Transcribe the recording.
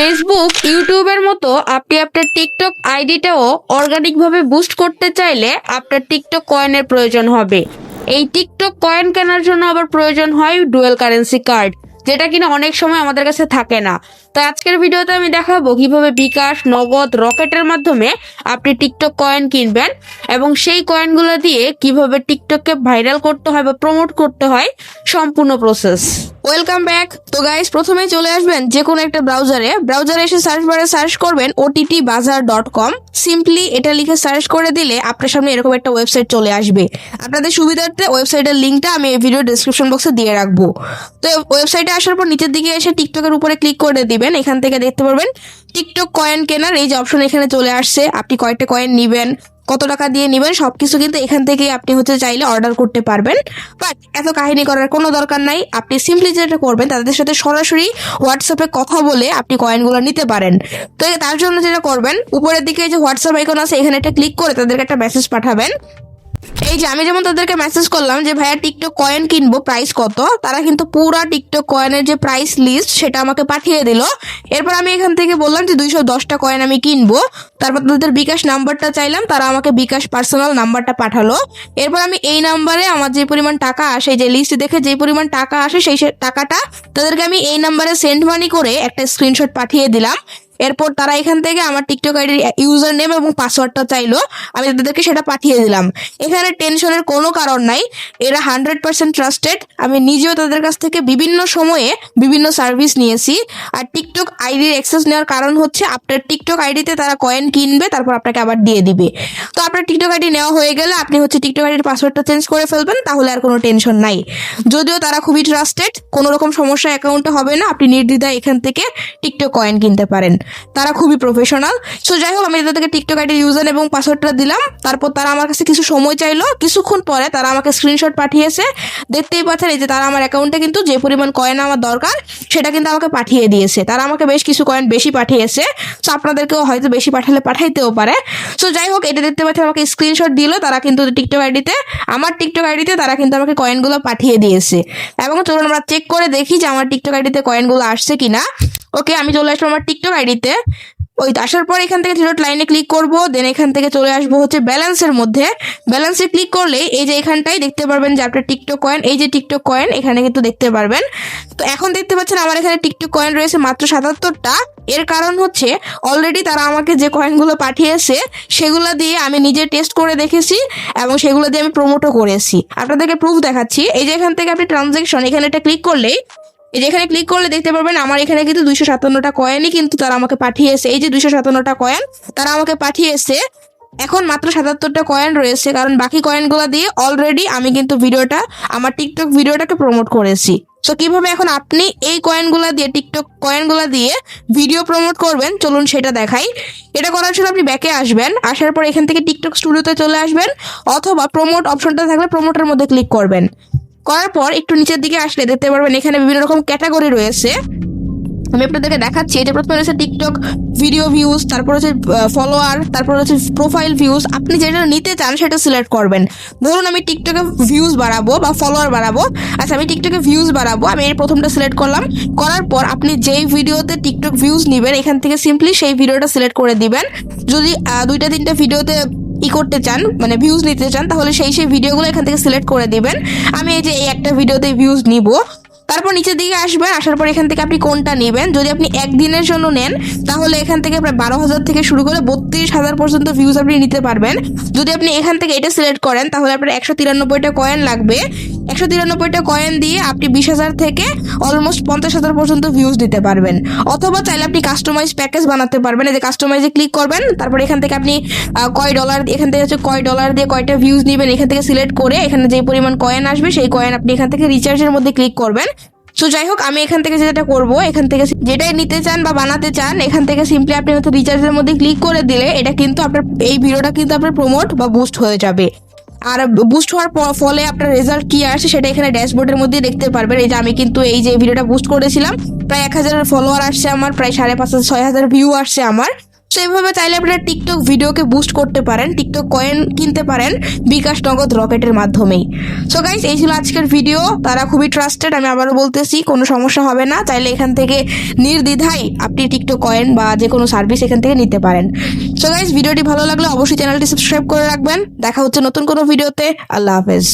Facebook, ইউটিউবের মতো আপনি আপনার টিকটক আইডিটাও অর্গানিকভাবে বুস্ট করতে চাইলে আপনার টিকটক কয়েনের প্রয়োজন হবে। এই টিকটক কয়েন কেনার জন্য আবার প্রয়োজন হয় ডুয়েল কারেন্সি কার্ড, যেটা কিনা অনেক সময় আমাদের কাছে থাকে না। তাই আজকের ভিডিওতে আমি দেখাবো কিভাবে বিকাশ, নগদ, রকেটের মাধ্যমে আপনি টিকটক কয়েন কিনবেন এবং সেই কয়েনগুলো দিয়ে কিভাবে টিকটককে ভাইরাল করতে হয় বা প্রমোট করতে হয়, সম্পূর্ণ প্রসেস। Welcome back. তো গাইস, প্রথমে চলে আসবেন যে কোনো একটা ব্রাউজারে এসে সার্চ বারে সার্চ করবেন OTTBazaar.com। সিম্পলি এটা লিখে সার্চ করে দিলে আপনার সামনে এরকম একটা ওয়েবসাইট চলে আসবে। আপনাদের সুবিধার্থে ওয়েবসাইটের লিঙ্কটা আমি এই ভিডিও ডেসক্রিপশন বক্সে দিয়ে রাখবো। তো ওয়েবসাইটে আসার পর নিচের দিকে এসে টিকটকের উপরে ক্লিক করে দিবেন। এখান থেকে দেখতে পারবেন টিকটক কয়েন কেনার এই যে অপশন এখানে চলে আসছে। আপনি কয়টা কয়েন নিবেন, কত টাকা দিয়ে নিবেন, সবকিছু কিন্তু এখান থেকে আপনি চাইলে অর্ডার করতে পারবেন। বাট এত কাহিনী করার কোনো দরকার নাই। আপনি সিম্পলি যেটা করবেন, তাদের সাথে সরাসরি হোয়াটসঅ্যাপে কথা বলে আপনি কয়েনগুলো নিতে পারেন। তো তার জন্য যেটা করবেন, উপরের দিকে যে হোয়াটসঅ্যাপ আইকন আছে এখানে একটা ক্লিক করে তাদেরকে একটা মেসেজ পাঠাবেন। এই যে আমি যেমন তাদেরকে মেসেজ করলাম যে ভাইয়া টিকটক কয়েন কিনবো, প্রাইস কত, তারা কিন্তু পুরা টিকটক কয়েনের যে প্রাইস লিস্ট সেটা আমাকে পাঠিয়ে দিল। এরপর আমি এখান থেকে বললাম যে 210টা কয়েন আমি কিনবো। তারপর তাদের বিকাশ নাম্বারটা চাইলাম, তারা আমাকে বিকাশ পার্সোনাল নাম্বারটা পাঠালো। এরপর আমি এই নাম্বারে আমার যে পরিমাণ টাকা আসে, যে লিস্ট দেখে যে পরিমাণ টাকা আসে সেই টাকাটা তাদেরকে আমি এই নাম্বারে সেন্ড মানি করে একটা স্ক্রিনশট পাঠিয়ে দিলাম। এরপর তারা এখান থেকে আমার টিকটক আইডির ইউজার নেম এবং পাসওয়ার্ডটা চাইলো, আমি তাদেরকে সেটা পাঠিয়ে দিলাম। এখানে টেনশনের কোনো কারণ নাই, এরা 100% ট্রাস্টেড। আমি নিজেও তাদের কাছ থেকে বিভিন্ন সময়ে বিভিন্ন সার্ভিস নিয়েছি। আর টিকটক আইডির অ্যাক্সেস নেওয়ার কারণ হচ্ছে আপনার টিকটক আইডিতে তারা কয়েন কিনবে, তারপর আপনাকে আবার দিয়ে দিবে। তো আপনার টিকটক আইডি নেওয়া হয়ে গেলে আপনি টিকটক আইডির পাসওয়ার্ডটা চেঞ্জ করে ফেলবেন, তাহলে আর কোনো টেনশন নাই। যদিও তারা খুবই ট্রাস্টেড, কোনো রকম সমস্যা অ্যাকাউন্টে হবে না, আপনি নির্দ্বিধায় এখান থেকে টিকটক কয়েন কিনতে পারেন। তারা খুবই প্রফেশনাল। সো যাই হোক, আমি তাদেরকে টিকটক আইডির ইউজার এবং পাসওয়ার্ডটা দিলাম। তারপর তারা আমার কাছে কিছু সময় চাইলো, কিছুক্ষণ পরে তারা আমাকে স্ক্রিনশট পাঠিয়েছে। দেখতেই পাচ্ছেন এই যে তারা আমার অ্যাকাউন্টে কিন্তু যে পরিমাণ কয়েন আমার দরকার সেটা কিন্তু আমাকে পাঠিয়ে দিয়েছে। তারা আমাকে বেশ কিছু কয়েন বেশি পাঠিয়েছে। সো আপনাদেরকেও হয়তো বেশি পাঠালে পাঠাইতেও পারে। সো যাই হোক, এটা দেখতে পাচ্ছেন আমাকে স্ক্রিনশট দিল। তারা কিন্তু আমার টিকটক আইডিতে তারা কিন্তু আমাকে কয়েনগুলো পাঠিয়ে দিয়েছে। এবং চলুন আমরা চেক করে দেখি যে আমার টিকটক আইডিতে কয়েনগুলো আসছে কিনা। ওকে, আমি চলে আসবো আমার টিকটক আইডিতে। আসার পর এখান থেকে থ্রি ডট লাইনে ক্লিক করব। দেন এখান থেকে চলে আসবো ব্যালেন্সের মধ্যে। ব্যালেন্সে ক্লিক করলে এই যে এখানটাই দেখতে পারবেন যে আপনার টিকটক কয়েন, এই যে টিকটক কয়েন এখানে কিন্তু দেখতে পারবেন। তো এখন দেখতে পাচ্ছেন আমার এখানে টিকটক কয়েন রয়েছে মাত্র 77টা। এর কারণ হচ্ছে অলরেডি তারা আমাকে যে কয়েনগুলো পাঠিয়েছে সেগুলো দিয়ে আমি নিজে টেস্ট করে দেখেছি এবং সেগুলো দিয়ে আমি প্রমোটও করেছি। আপনাদেরকে প্রুফ দেখাচ্ছি। এই যে এখান থেকে আপনি ট্রানজ্যাকশন এখানে একটা ক্লিক করলেই, এই যে এখানে ক্লিক করলে দেখতে পারবেন আমার এখানে কিন্তু 257টা কয়েনই কিন্তু তারা আমাকে পাঠিয়েছে। এই যে 257টা কয়েন তারা আমাকে পাঠিয়েছে। এখন মাত্র 77টা কয়েন রয়েছে, কারণ বাকি কয়েনগুলো দিয়ে অলরেডি আমি কিন্তু আমার টিকটক ভিডিওটাকে প্রমোট করেছি। সো কিভাবে এখন আপনি এই কয়েনগুলো দিয়ে, টিকটক কয়েনগুলো দিয়ে ভিডিও প্রমোট করবেন, চলুন সেটা দেখাই। এটা করার জন্য আপনি ব্যাকে আসবেন। আসার পর এখান থেকে টিকটক স্টুডিওতে চলে আসবেন, অথবা প্রমোট অপশনটা থাকলে প্রমোটের মধ্যে ক্লিক করবেন। করার পর একটু নিচের দিকে আসলে দেখতে পারবেন এখানে বিভিন্ন রকম ক্যাটাগরি রয়েছে। আমি আপনাদেরকে দেখাচ্ছি। এটা প্রথমে রয়েছে টিকটক ভিডিও ভিউজ, তারপর হচ্ছে ফলোয়ার, তারপর হচ্ছে প্রোফাইল ভিউজ। আপনি যেটা নিতে চান সেটা সিলেক্ট করবেন। ধরুন আমি টিকটকে ভিউজ বাড়াবো বা ফলোয়ার বাড়াবো। আচ্ছা, আমি টিকটকে ভিউজ বাড়াবো, আমি এই প্রথমটা সিলেক্ট করলাম। করার পর আপনি যেই ভিডিওতে টিকটক ভিউজ নেবেন এখান থেকে সিম্পলি সেই ভিডিওটা সিলেক্ট করে দিবেন। যদি 2-3টা ভিডিওতে করতে চান, মানে ভিউজ নিতে চান, তাহলে সেই ভিডিওগুলো এখান থেকে সিলেক্ট করে দিবেন। আমি এই যে এই একটা ভিডিওতে ভিউজ নিব। তারপর নিচের দিকে আসবেন। আসার পর এখান থেকে আপনি কোনটা নেবেন। যদি আপনি একদিনের জন্য নেন তাহলে এখান থেকে প্রায় 12,000 থেকে শুরু করে 32,000 পর্যন্ত ভিউজ আপনি নিতে পারবেন। যদি আপনি এখান থেকে এটা সিলেক্ট করেন তাহলে আপনার 193টা কয়েন লাগবে। 193টা কয়েন দিয়ে আপনি 20,000 থেকে অলমোস্ট 50,000 পর্যন্ত ভিউজ দিতে পারবেন। অথবা চাইলে আপনি কাস্টমাইজ প্যাকেজ বানাতে পারবেন। এই যে কাস্টমাইজে ক্লিক করবেন, তারপর এখান থেকে আপনি কয় ডলার, এখান থেকে কয় ডলার দিয়ে কয়টা ভিউজ নেবেন এখান থেকে সিলেক্ট করে এখানে যে পরিমাণ কয়েন আসবে সেই কয়েন আপনি এখান থেকে রিচার্জের মধ্যে ক্লিক করবেন। সো যাই হোক, আমি এখান থেকে যেটা করবো, এখান থেকে যেটাই নিতে চান বা বানাতে চান এখান থেকে সিম্পলি আপনি রিচার্জের মধ্যে ক্লিক করে দিলে এটা কিন্তু আপনার এই ভিডিওটা কিন্তু আপনার প্রমোট বা বুস্ট হয়ে যাবে। আর বুস্ট হওয়ার ফলে আপনার রেজাল্ট কি আসে সেটা এখানে ড্যাশবোর্ডের মধ্যে দেখতে পারবেন। এই যে আমি কিন্তু এই যে ভিডিওটা বুস্ট করেছিলাম, প্রায় 1,000 ফলোয়ার আসছে আমার, প্রায় 5,500-6,000 ভিউ আসছে আমার। সো এইভাবে চাইলে আপনারা টিকটক ভিডিওকে বুস্ট করতে পারেন, টিকটক কয়েন কিনতে পারেন বিকাশ নগদ রকেটের মাধ্যমেই। সো গাইস, এই ছিল আজকের ভিডিও। তারা খুবই ট্রাস্টেড, আমি আবারও বলতেছি, কোনো সমস্যা হবে না। চাইলে এখান থেকে নির্দ্বিধায় আপনি টিকটক কয়েন বা যে কোনো সার্ভিস এখান থেকে নিতে পারেন। সো গাইস, ভিডিওটি ভালো লাগলে অবশ্যই চ্যানেলটি সাবস্ক্রাইব করে রাখবেন। দেখা হচ্ছে নতুন কোনো ভিডিওতে। আল্লাহ হাফেজ।